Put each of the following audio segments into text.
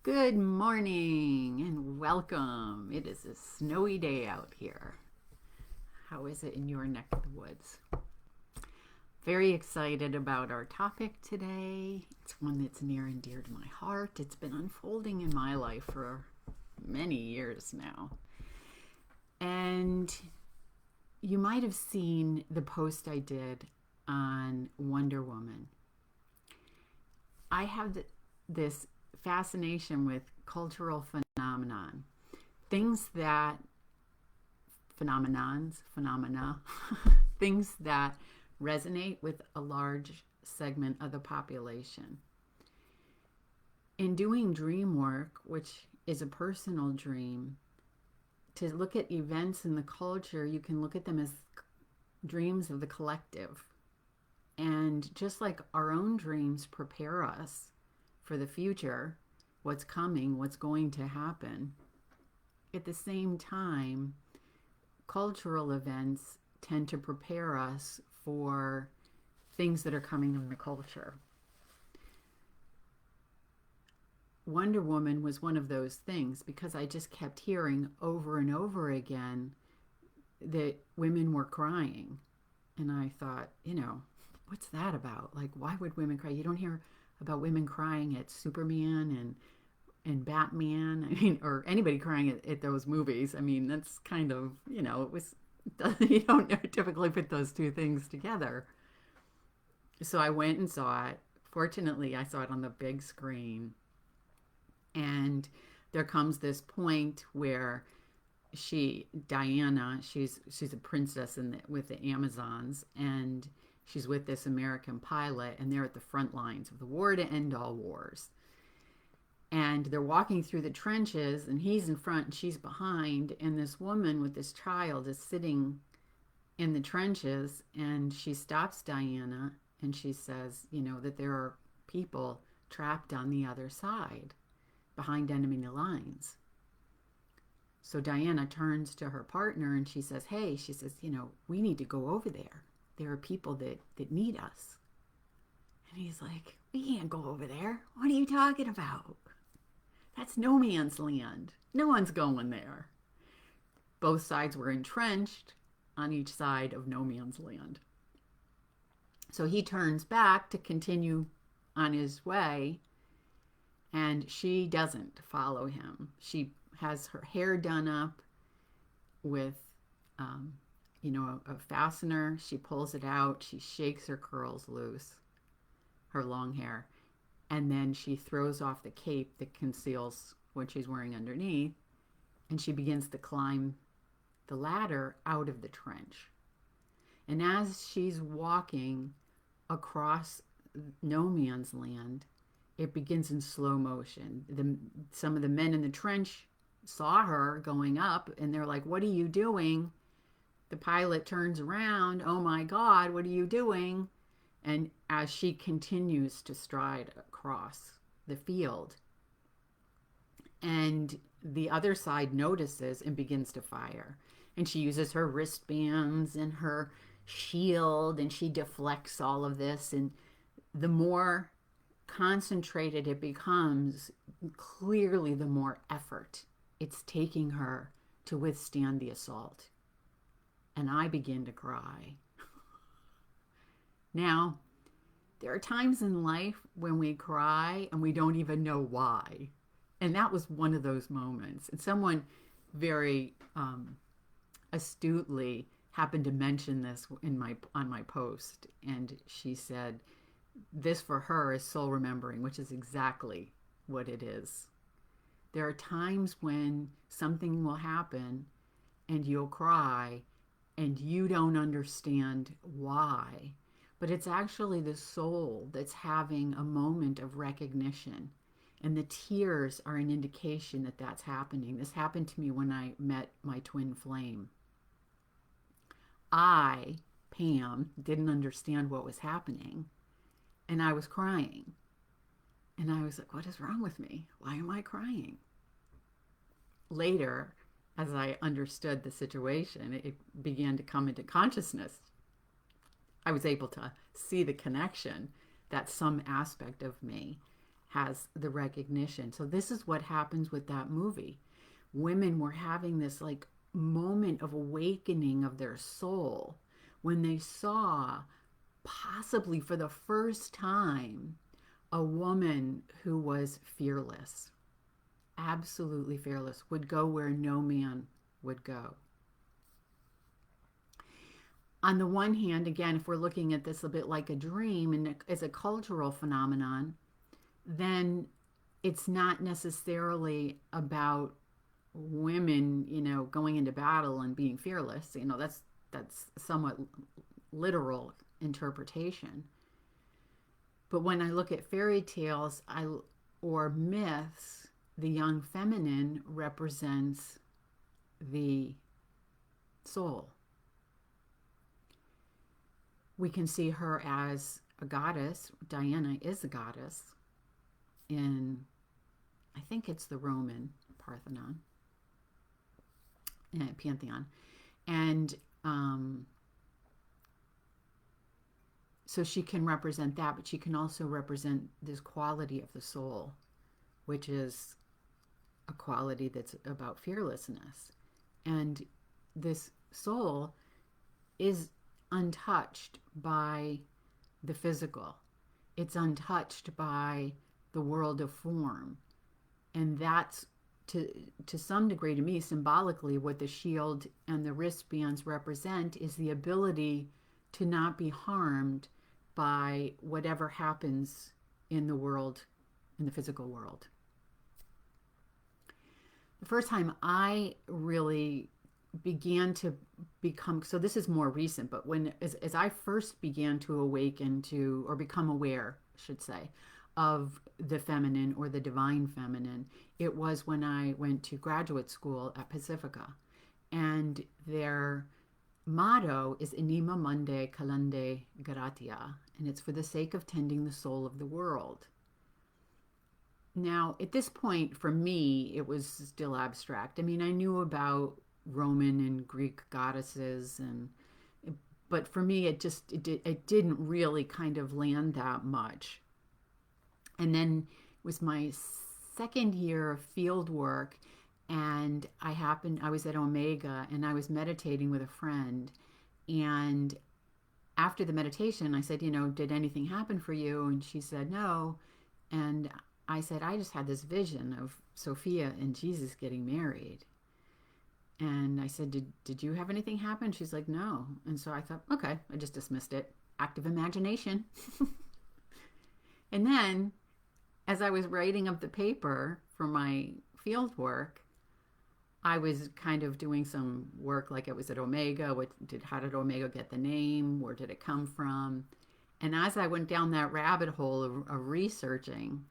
Good morning and welcome. It is a snowy day out here. How is it in your neck of the woods? Very excited about our topic today. It's one that's near and dear to my heart. It's been unfolding in my life for many years now. And you might have seen the post I did on Wonder Woman. I have this fascination with cultural phenomena, things that resonate with a large segment of the population. In doing dream work, which is a personal dream, to look at events in the culture, you can look at them as dreams of the collective. And just like our own dreams prepare us for the future, what's coming, what's going to happen, at the same time, cultural events tend to prepare us for things that are coming in the culture. Wonder Woman was one of those things because I just kept hearing over and over again that women were crying. And I thought, what's that about? Like, why would women cry? You don't hear about women crying at Superman and Batman, or anybody crying at those movies. That's kind of, it was, you don't typically put those two things together. So I went and saw it. Fortunately, I saw it on the big screen. And there comes this point where Diana, she's a princess with the Amazons, and she's with this American pilot, and they're at the front lines of the war to end all wars. And they're walking through the trenches, and he's in front and she's behind, and this woman with this child is sitting in the trenches, and she stops Diana and she says, that there are people trapped on the other side behind enemy lines. So Diana turns to her partner and she says, we need to go over there. There are people that need us. And he's like, we can't go over there. What are you talking about? That's no man's land. No one's going there. Both sides were entrenched on each side of no man's land. So he turns back to continue on his way, and she doesn't follow him. She has her hair done up with a fastener. She pulls it out. She shakes her curls loose, her long hair, and then she throws off the cape that conceals what she's wearing underneath, and she begins to climb the ladder out of the trench. And as she's walking across no man's land, it begins in slow motion. Some of the men in the trench saw her going up, and they're like, what are you doing? The pilot turns around. Oh my God, what are you doing? And as she continues to stride across the field, and the other side notices and begins to fire. And she uses her wristbands and her shield, and she deflects all of this. And the more concentrated it becomes, clearly the more effort it's taking her to withstand the assault. And I begin to cry. Now, there are times in life when we cry and we don't even know why. And that was one of those moments. And someone very astutely happened to mention this on my post. And she said, this for her is soul remembering, which is exactly what it is. There are times when something will happen and you'll cry and you don't understand why, but it's actually the soul that's having a moment of recognition, and the tears are an indication that that's happening. This happened to me when I met my twin flame. I, Pam, didn't understand what was happening, and I was crying. And I was like, what is wrong with me? Why am I crying? Later, as I understood the situation, it began to come into consciousness. I was able to see the connection that some aspect of me has the recognition. So this is what happens with that movie. Women were having this like moment of awakening of their soul when they saw, possibly for the first time, a woman who was fearless, absolutely fearless, would go where no man would go. On the one hand, again, if we're looking at this a bit like a dream and as a cultural phenomenon, then it's not necessarily about women, going into battle and being fearless. That's somewhat literal interpretation. But when I look at fairy tales or myths, the young feminine represents the soul. We can see her as a goddess. Diana is a goddess in, I think it's the Roman Parthenon, Pantheon. And so she can represent that, but she can also represent this quality of the soul, which is a quality that's about fearlessness. And this soul is untouched by the physical. It's untouched by the world of form. And that's, to some degree, to me, symbolically, what the shield and the wristbands represent is the ability to not be harmed by whatever happens in the world, in the physical world. The first time I really began to become, so this is more recent, but as I first began to awaken to, or become aware, I should say, of the feminine or the divine feminine, it was when I went to graduate school at Pacifica. And their motto is Anima Mundi Calende Gratia, and it's for the sake of tending the soul of the world. At this point, for me, it was still abstract. I mean, I knew about Roman and Greek goddesses, but for me, it didn't really kind of land that much. And then it was my second year of field work, and I was at Omega, and I was meditating with a friend, and after the meditation, I said, did anything happen for you? And she said, no. And I said, I just had this vision of Sophia and Jesus getting married. And I said, did you have anything happen? She's like, no. And so I thought, okay, I just dismissed it. Active imagination. And then, as I was writing up the paper for my field work, I was kind of doing some work, like it was at Omega. How did Omega get the name? Where did it come from? And as I went down that rabbit hole of researching,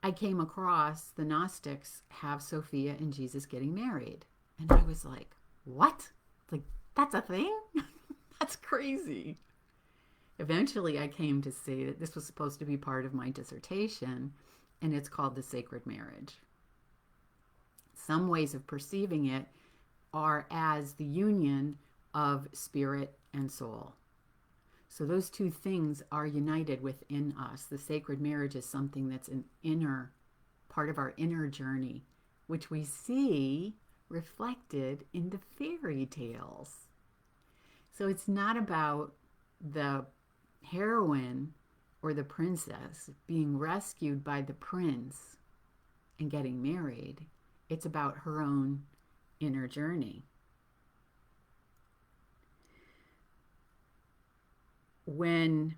I came across the Gnostics have Sophia and Jesus getting married. And I was like, what? Like, that's a thing? That's crazy. Eventually, I came to see that this was supposed to be part of my dissertation, and it's called the sacred marriage. Some ways of perceiving it are as the union of spirit and soul. So those two things are united within us. The sacred marriage is something that's an inner part of our inner journey, which we see reflected in the fairy tales. So it's not about the heroine or the princess being rescued by the prince and getting married. It's about her own inner journey. When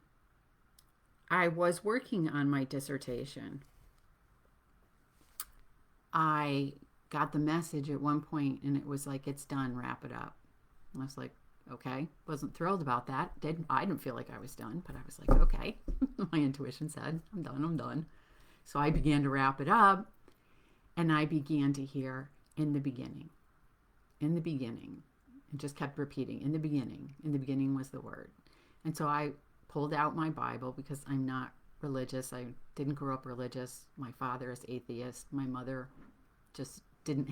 I was working on my dissertation, I got the message at one point, and it was like, it's done, wrap it up. And I was like, okay. Wasn't thrilled about that. I didn't feel like I was done, but I was like, okay. My intuition said, I'm done. So I began to wrap it up, and I began to hear, in the beginning. It just kept repeating, in the beginning was the word. And so I pulled out my Bible, because I'm not religious. I didn't grow up religious. My father is atheist. My mother just didn't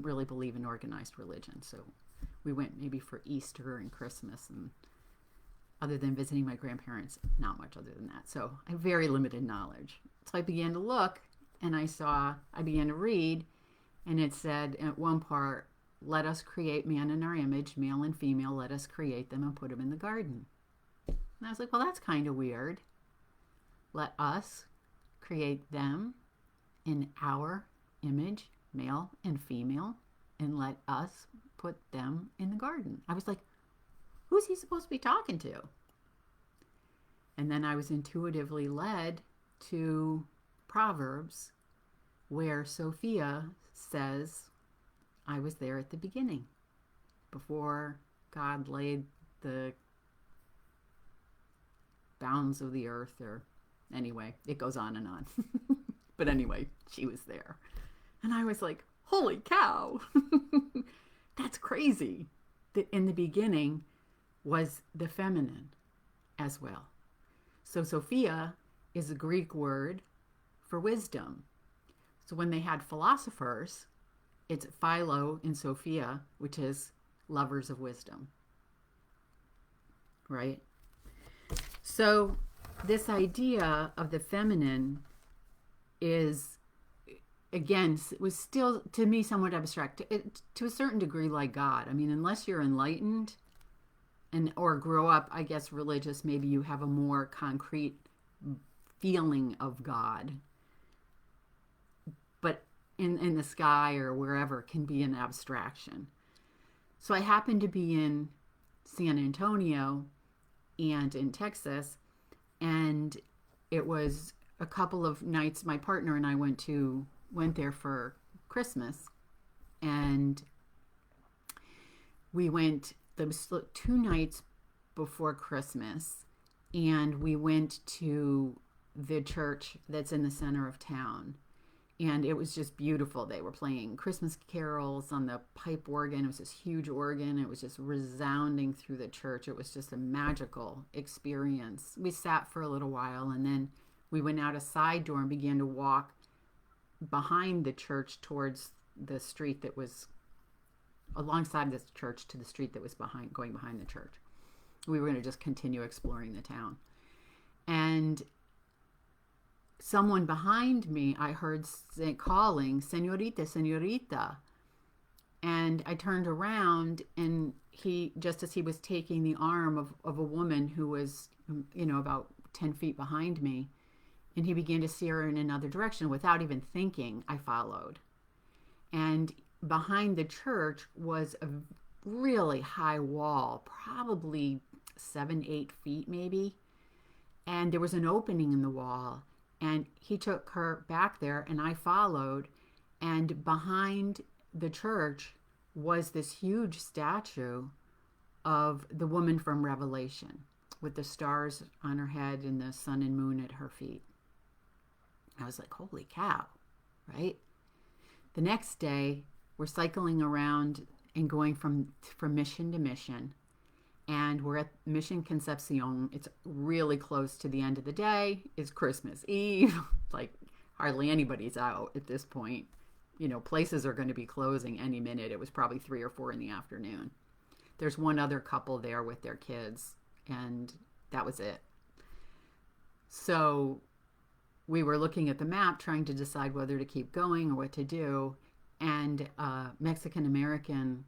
really believe in organized religion. So we went maybe for Easter and Christmas, and other than visiting my grandparents, not much other than that. So I have very limited knowledge. So I began to look, and I began to read, and it said at one part, let us create man in our image, male and female, let us create them and put them in the garden. And I was like, well, that's kind of weird. Let us create them in our image, male and female, and let us put them in the garden. I was like, who's he supposed to be talking to? And then I was intuitively led to Proverbs, where Sophia says, I was there at the beginning, before God laid the bounds of the earth, or anyway, it goes on and on. But anyway, she was there. And I was like, holy cow, that's crazy. That in the beginning was the feminine as well. So Sophia is a Greek word for wisdom. So when they had philosophers, it's Philo and Sophia, which is lovers of wisdom. Right? So this idea of the feminine is, again, was still, to me, somewhat abstract. To a certain degree, like God. I mean, unless you're enlightened or grow up, I guess, religious, maybe you have a more concrete feeling of God. But in the sky or wherever can be an abstraction. So I happened to be in San Antonio and in Texas, and it was a couple of nights my partner and I went there for Christmas, and we went, there was 2 nights before Christmas, and we went to the church that's in the center of town. And it was just beautiful. They were playing Christmas carols on the pipe organ. It was this huge organ. It was just resounding through the church. It was just a magical experience. We sat for a little while, and then we went out a side door and began to walk behind the church towards the street that was alongside this church to the street that was going behind the church. We were going to just continue exploring the town. And someone behind me, I heard calling, "Señorita, señorita." And I turned around, and he, just as he was taking the arm of a woman who was, about 10 feet behind me, and he began to steer her in another direction. Without even thinking, I followed. And behind the church was a really high wall, probably 7-8 feet maybe. And there was an opening in the wall. And he took her back there, and I followed. And behind the church was this huge statue of the woman from Revelation, with the stars on her head and the sun and moon at her feet. I was like, holy cow, right? The next day, we're cycling around and going from mission to mission. And we're at Mission Concepcion. It's really close to the end of the day. It's Christmas Eve. Like, hardly anybody's out at this point. Places are going to be closing any minute. It was probably 3 or 4 in the afternoon. There's one other couple there with their kids, and that was it. So we were looking at the map, trying to decide whether to keep going or what to do. And Mexican-American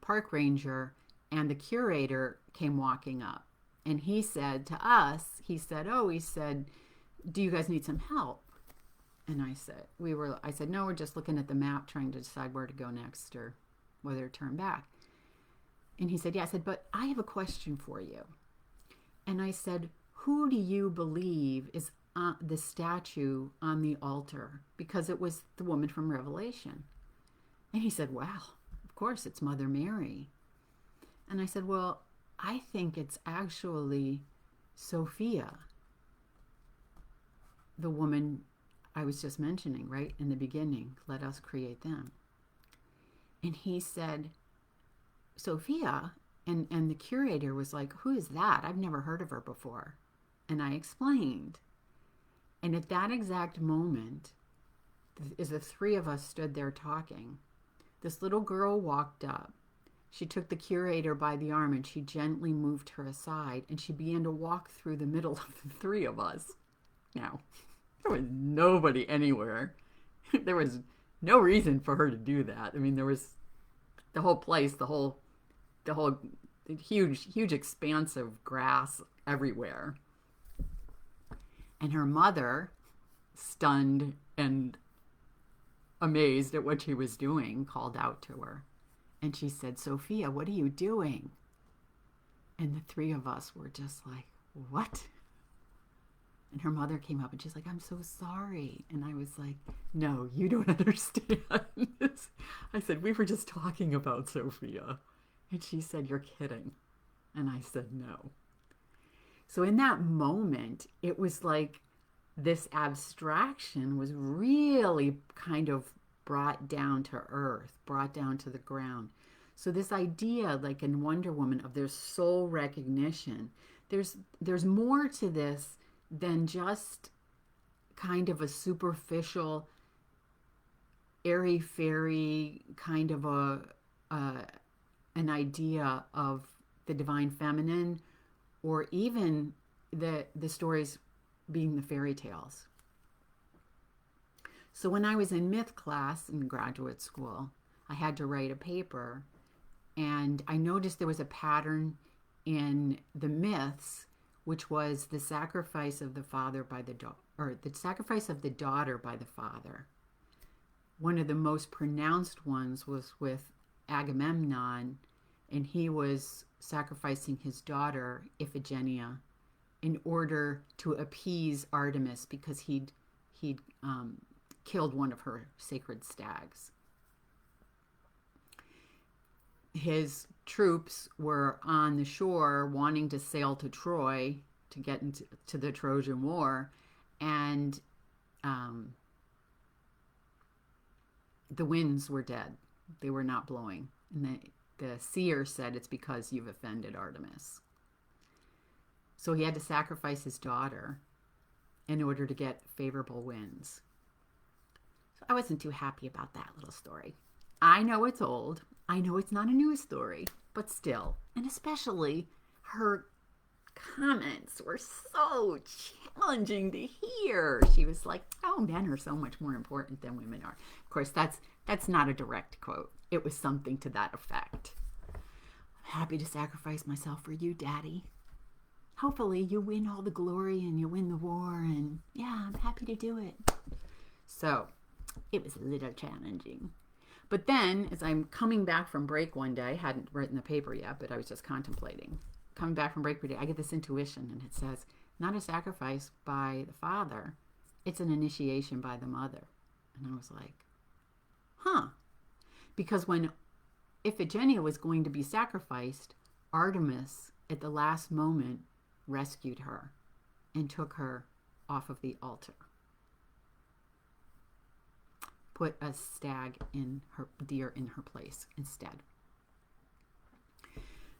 park ranger and the curator came walking up, and he said to us, he said, do you guys need some help? And I said, no, we're just looking at the map, trying to decide where to go next or whether to turn back. And he said, yeah. I said, but I have a question for you. And I said, who do you believe is the statue on the altar? Because it was the woman from Revelation. And he said, well, of course, it's Mother Mary. And I said, well, I think it's actually Sophia, the woman I was just mentioning, right? In the beginning, let us create them. And he said, Sophia? And the curator was like, who is that? I've never heard of her before. And I explained. And at that exact moment, as the 3 of us stood there talking, this little girl walked up, She took the curator by the arm and she gently moved her aside, and she began to walk through the middle of the three of us. Now, there was nobody anywhere. There was no reason for her to do that. I mean, there was the whole place, the whole huge expanse of grass everywhere. And her mother, stunned and amazed at what she was doing, called out to her. And she said, "Sophia, what are you doing?" And the three of us were just like, "What?" And her mother came up and she's like, "I'm so sorry." And I was like, "No, you don't understand." I said, "We were just talking about Sophia." And she said, "You're kidding." And I said, "No." So in that moment, it was like this abstraction was really kind of brought down to earth, brought down to the ground. So this idea, like in Wonder Woman, of their soul recognition, there's more to this than just kind of a superficial, airy-fairy kind of an idea of the divine feminine, or even the stories being the fairy tales. So when I was in myth class in graduate school, I had to write a paper, and I noticed there was a pattern in the myths, which was the sacrifice of the father by the or the sacrifice of the daughter by the father. One of the most pronounced ones was with Agamemnon, and he was sacrificing his daughter Iphigenia in order to appease Artemis, because he'd killed one of her sacred stags. His troops were on the shore wanting to sail to Troy to get into the Trojan War, and the winds were dead. They were not blowing. And the seer said, "It's because you've offended Artemis." So he had to sacrifice his daughter in order to get favorable winds. So I wasn't too happy about that little story. I know it's old. I know it's not a news story, but still. And especially her comments were so challenging to hear. She was like, "Oh, men are so much more important than women are." Of course, that's not a direct quote. It was something to that effect. "I'm happy to sacrifice myself for you, Daddy. Hopefully you win all the glory and you win the war, and yeah, I'm happy to do it." So it was a little challenging. But then, as I'm coming back from break one day, I hadn't written the paper yet, but I was just contemplating. Coming back from break one day, I get this intuition, and it says, not a sacrifice by the father, it's an initiation by the mother. And I was like, huh. Because when Iphigenia was going to be sacrificed, Artemis, at the last moment, rescued her and took her off of the altar. Put a deer in her place instead.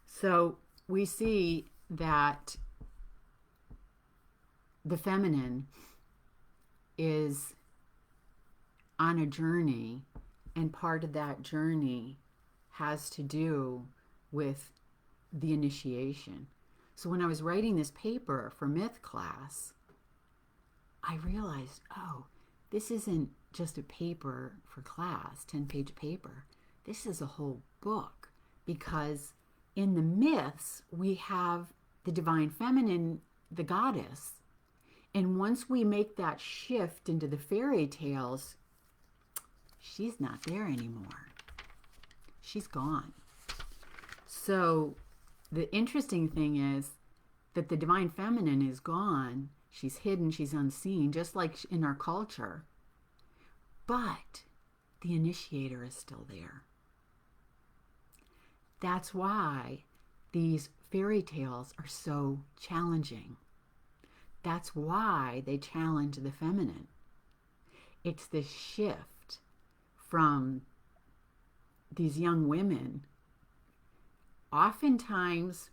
So we see that the feminine is on a journey, and part of that journey has to do with the initiation. So when I was writing this paper for myth class, I realized, oh, this isn't just a paper for class, 10-page paper. This is a whole book, because in the myths, we have the divine feminine, the goddess. And once we make that shift into the fairy tales, she's not there anymore. She's gone. So the interesting thing is that the divine feminine is gone. She's hidden, she's unseen, just like in our culture. But the initiator is still there. That's why these fairy tales are so challenging. That's why they challenge the feminine. It's the shift from these young women, oftentimes,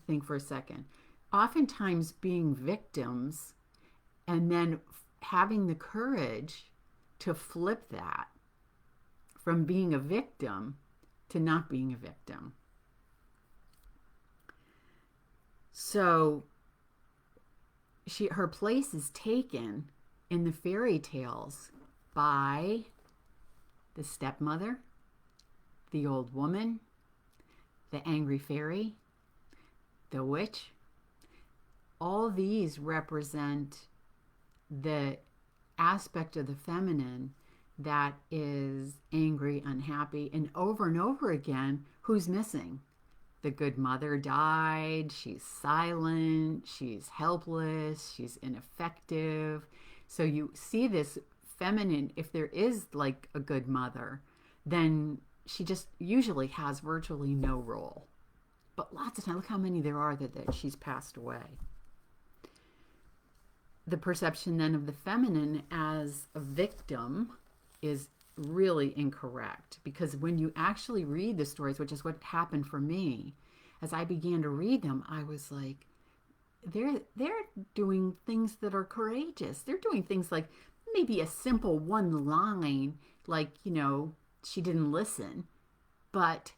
think for a second, oftentimes being victims, and then having the courage to flip that from being a victim to not being a victim. So her place is taken in the fairy tales by the stepmother, the old woman, the angry fairy, the witch. All these represent the aspect of the feminine that is angry, unhappy, and over again, who's missing? The good mother died, she's silent, she's helpless, she's ineffective. So you see this feminine, if there is like a good mother, then she just usually has virtually no role. But lots of times, look how many there are that she's passed away. The perception then of the feminine as a victim is really incorrect, because when you actually read the stories, which is what happened for me, as I began to read them, I was like, they're doing things that are courageous. They're doing things like maybe a simple one line, like, she didn't listen, but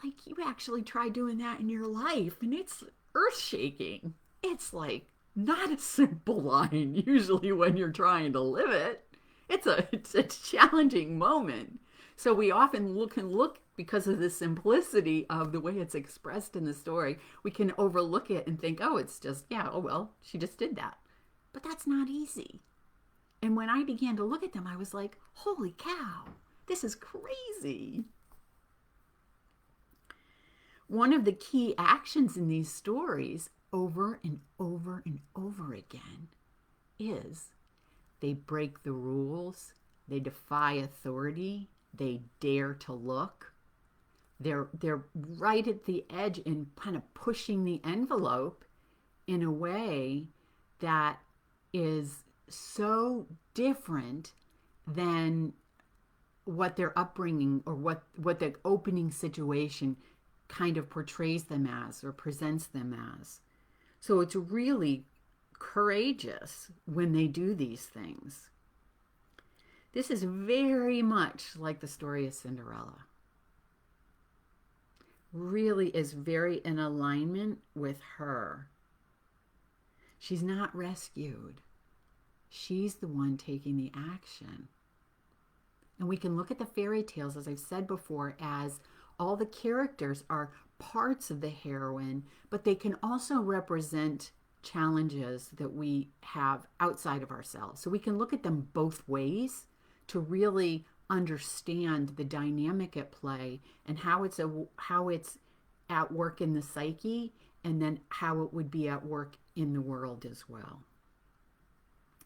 like, you actually try doing that in your life, and it's earth-shaking. It's like not a simple line usually when you're trying to live it. It's a challenging moment. So we often can look, because of the simplicity of the way it's expressed in the story, we can overlook it and think, oh, it's just, oh, well, she just did that. But that's not easy. And when I began to look at them, I was like, holy cow, this is crazy. One of the key actions in these stories over and over and over again is they break the rules, they defy authority, they dare to look. They're right at the edge and kind of pushing the envelope in a way that is so different than what their upbringing or what the opening situation kind of portrays them as or presents them as. So it's really courageous when they do these things. This is very much like the story of Cinderella. Really is very in alignment with her. She's not rescued. She's the one taking the action. And we can look at the fairy tales, as I've said before, as all the characters are parts of the heroine, but they can also represent challenges that we have outside of ourselves. So we can look at them both ways to really understand the dynamic at play and how it's at work in the psyche, and then how it would be at work in the world as well.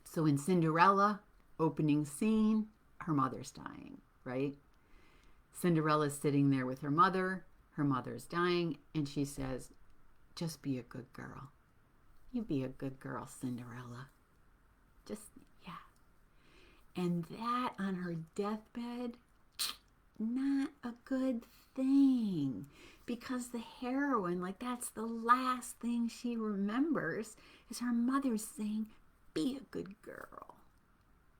So in Cinderella, opening scene, her mother's dying, right? Cinderella's sitting there with her mother's dying, and she says, just be a good girl. You be a good girl, Cinderella. Just, And that on her deathbed, not a good thing. Because the heroine, like, that's the last thing she remembers is her mother saying, be a good girl.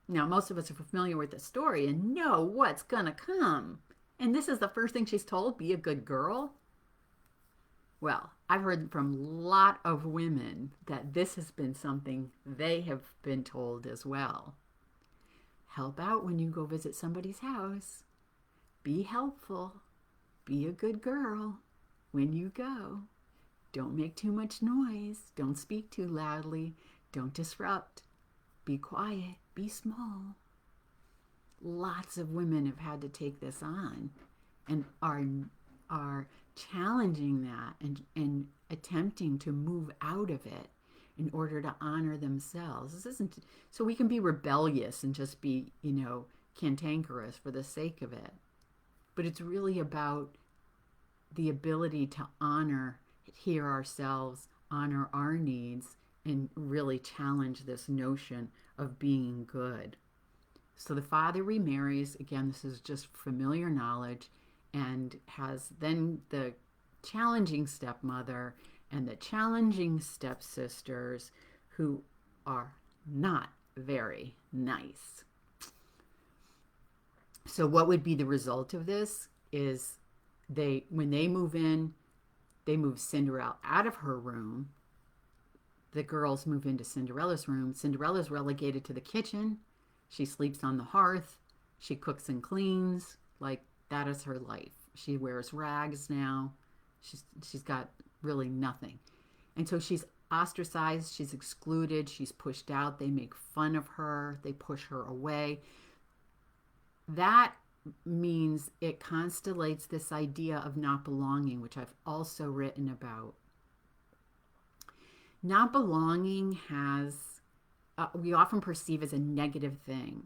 Now, most of us are familiar with the story and know what's gonna come. And this is the first thing she's told, be a good girl. Well, I've heard from a lot of women that this has been something they have been told as well. Help out when you go visit somebody's house. Be helpful. Be a good girl when you go. Don't make too much noise. Don't speak too loudly. Don't disrupt. Be quiet. Be small. Lots of women have had to take this on and are challenging that and attempting to move out of it in order to honor themselves. This isn't so we can be rebellious and just be, cantankerous for the sake of it. But it's really about the ability to hear ourselves, honor our needs, and really challenge this notion of being good. So the father remarries. Again, this is just familiar knowledge, and has then the challenging stepmother and the challenging stepsisters who are not very nice. So what would be the result of this? is when they move in, they move Cinderella out of her room. The girls move into Cinderella's room. Cinderella's relegated to the kitchen. She sleeps on the hearth. She cooks and cleans. Like, that is her life. She wears rags now. She's got really nothing. And so she's ostracized. She's excluded. She's pushed out. They make fun of her. They push her away. That means it constellates this idea of not belonging, which I've also written about. Not belonging we often perceive as a negative thing.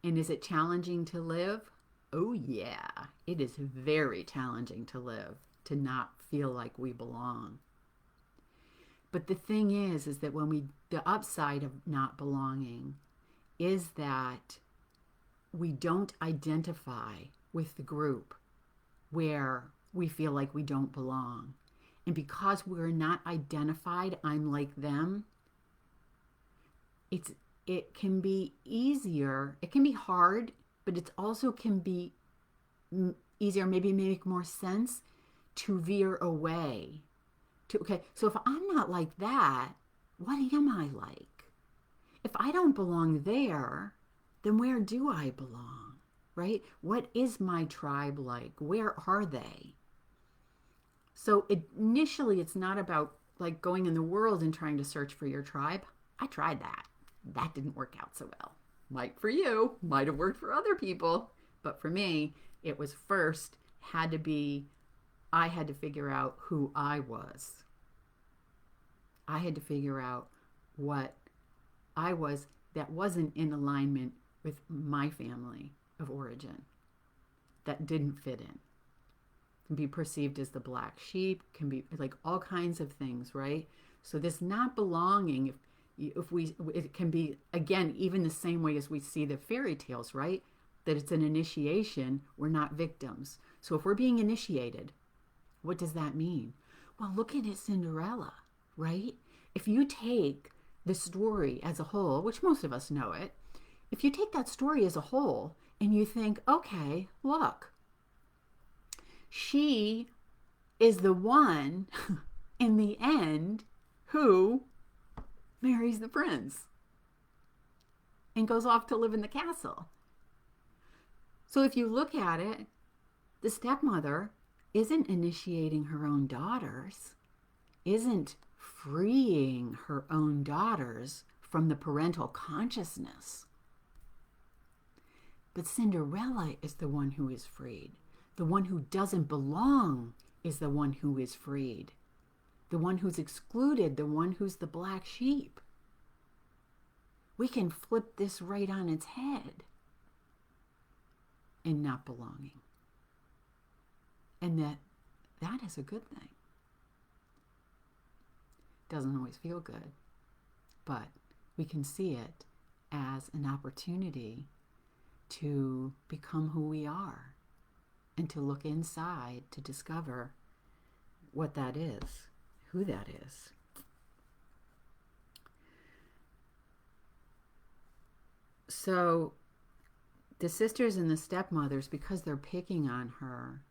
And is it challenging to live? Oh yeah, it is very challenging to live, to not feel like we belong. But the thing is that the upside of not belonging is that we don't identify with the group where we feel like we don't belong. And because we're not identified, I'm like them, it can be easier. It can be hard, but it also can be easier, maybe make more sense to veer away. Okay, so if I'm not like that, what am I like? If I don't belong there, then where do I belong, right? What is my tribe like? Where are they? So initially, it's not about like going in the world and trying to search for your tribe. I tried that. That didn't work out so well. Might for you, might have worked for other people. But for me, it was first I had to figure out who I was. I had to figure out what I was that wasn't in alignment with my family of origin, that didn't fit in. Can be perceived as the black sheep, can be like all kinds of things, right? So this not belonging, it can be, again, even the same way as we see the fairy tales, right? That it's an initiation, we're not victims. So if we're being initiated, what does that mean? Well, look at Cinderella, right? If you take the story as a whole, which most of us know it, if you take that story as a whole and you think, okay, look, she is the one in the end who marries the prince and goes off to live in the castle. So if you look at it, the stepmother isn't initiating her own daughters, isn't freeing her own daughters from the parental consciousness. But Cinderella is the one who is freed. The one who doesn't belong is the one who is freed. The one who's excluded, the one who's the black sheep. We can flip this right on its head in not belonging. And that is a good thing. Doesn't always feel good, but we can see it as an opportunity to become who we are and to look inside to discover what that is, who that is. So the sisters and the stepmothers, because they're picking on her,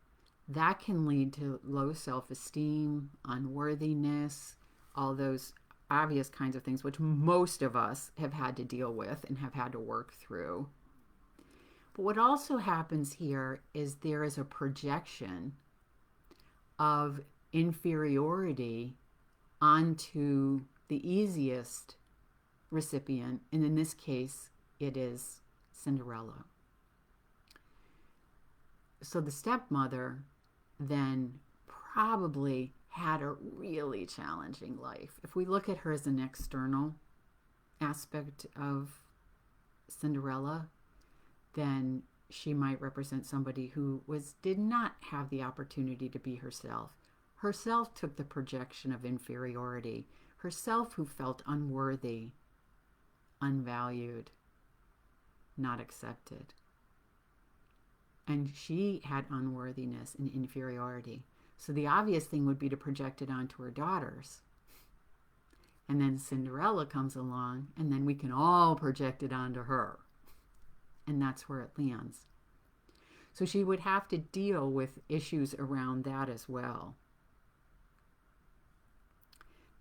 that can lead to low self-esteem, unworthiness, all those obvious kinds of things, which most of us have had to deal with and have had to work through. But what also happens here is there is a projection of inferiority onto the easiest recipient, and in this case, it is Cinderella. So the stepmother then probably had a really challenging life. If we look at her as an external aspect of Cinderella, then she might represent somebody who did not have the opportunity to be herself. Herself took the projection of inferiority. Herself who felt unworthy, unvalued, not accepted. And she had unworthiness and inferiority. So the obvious thing would be to project it onto her daughters. And then Cinderella comes along, and then we can all project it onto her. And that's where it lands. So she would have to deal with issues around that as well.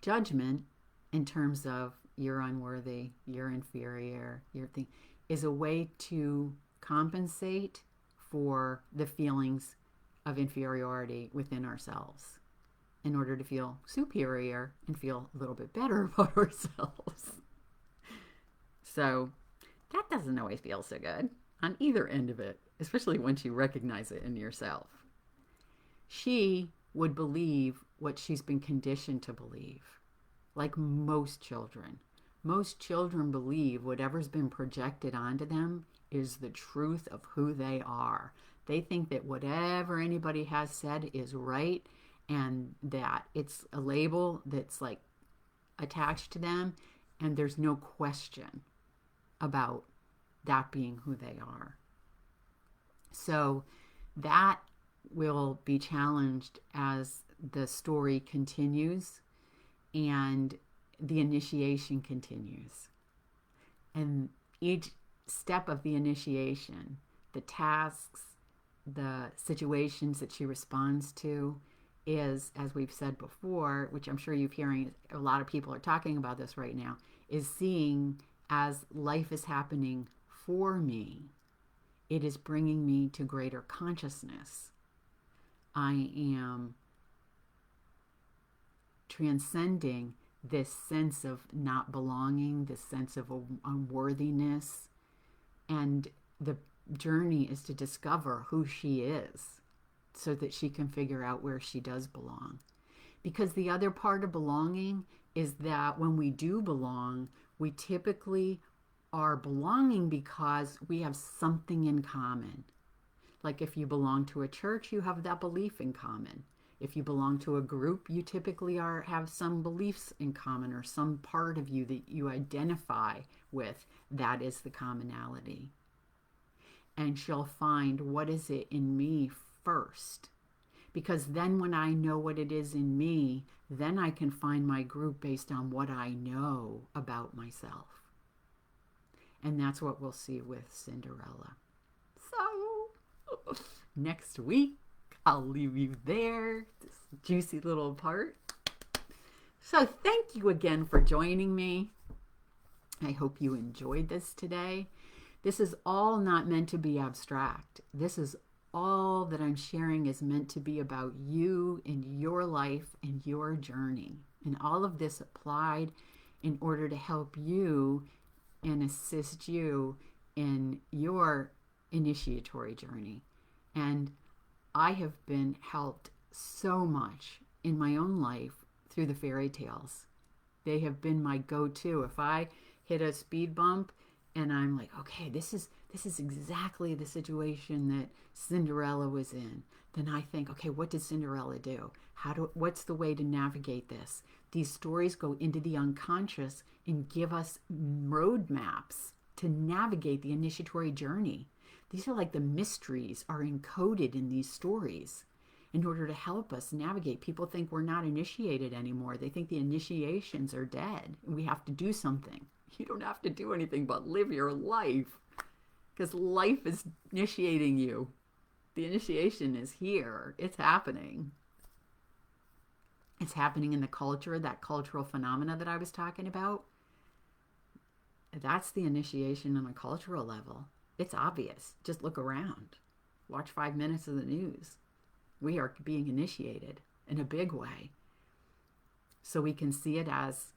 Judgment, in terms of you're unworthy, you're inferior, is a way to compensate for the feelings of inferiority within ourselves in order to feel superior and feel a little bit better about ourselves. So that doesn't always feel so good on either end of it, especially once you recognize it in yourself. She would believe what she's been conditioned to believe, like most children. Most children believe whatever's been projected onto them is the truth of who they are. They think that whatever anybody has said is right and that it's a label that's like attached to them, and there's no question about that being who they are. So that will be challenged as the story continues and the initiation continues. And each step of the initiation, the tasks, the situations that she responds to, is, as we've said before, which I'm sure you're hearing a lot of people are talking about this right now, is seeing as life is happening for me. It is bringing me to greater consciousness. I am transcending this sense of not belonging, this sense of unworthiness, and the journey is to discover who she is so that she can figure out where she does belong. Because the other part of belonging is that when we do belong, we typically are belonging because we have something in common. Like if you belong to a church, you have that belief in common. If you belong to a group, you typically have some beliefs in common, or some part of you that you identify with. That is the commonality. And she'll find, what is it in me first? Because then when I know what it is in me, then I can find my group based on what I know about myself. And that's what we'll see with Cinderella. So next week, I'll leave you there, this juicy little part. So thank you again for joining me. I hope you enjoyed this today. This is all not meant to be abstract. This is all that I'm sharing is meant to be about you and your life and your journey. And all of this applied in order to help you and assist you in your initiatory journey. And I have been helped so much in my own life through the fairy tales. They have been my go-to. If I hit a speed bump and I'm like, okay, this is exactly the situation that Cinderella was in, then I think, okay, what did Cinderella do? What's the way to navigate this? These stories go into the unconscious and give us roadmaps to navigate the initiatory journey. These are like the mysteries are encoded in these stories in order to help us navigate. People think we're not initiated anymore. They think the initiations are dead and we have to do something. You don't have to do anything but live your life, because life is initiating you. The initiation is here. It's happening. It's happening in the culture, that cultural phenomena that I was talking about. That's the initiation on a cultural level. It's obvious. Just look around. Watch 5 minutes of the news. We are being initiated in a big way. So we can see it as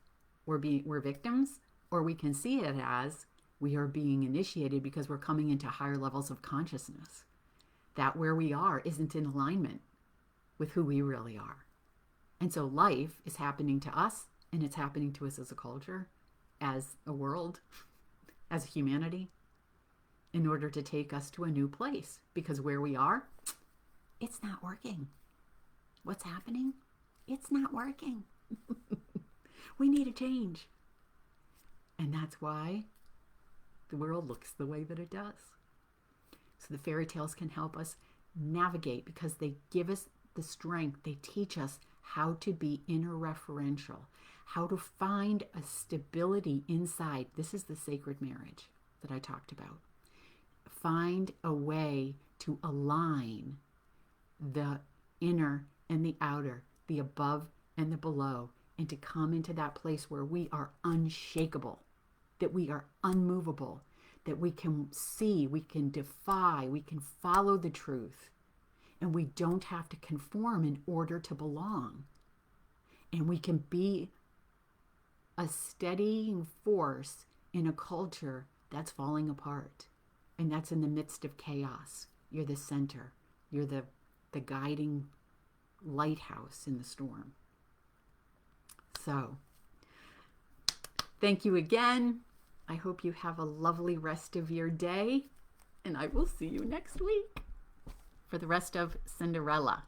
we're victims, or we can see it as we are being initiated because we're coming into higher levels of consciousness. That where we are isn't in alignment with who we really are. And so life is happening to us, and it's happening to us as a culture, as a world, as humanity, in order to take us to a new place. Because where we are, it's not working. What's happening? It's not working. We need a change. And that's why the world looks the way that it does. So the fairy tales can help us navigate because they give us the strength. They teach us how to be interreferential, how to find a stability inside. This is the sacred marriage that I talked about. Find a way to align the inner and the outer, the above and the below, and to come into that place where we are unshakable, that we are unmovable, that we can see, we can defy, we can follow the truth, and we don't have to conform in order to belong. And we can be a steadying force in a culture that's falling apart, and that's in the midst of chaos. You're the center. You're the guiding lighthouse in the storm. So, thank you again. I hope you have a lovely rest of your day, and I will see you next week for the rest of Cinderella.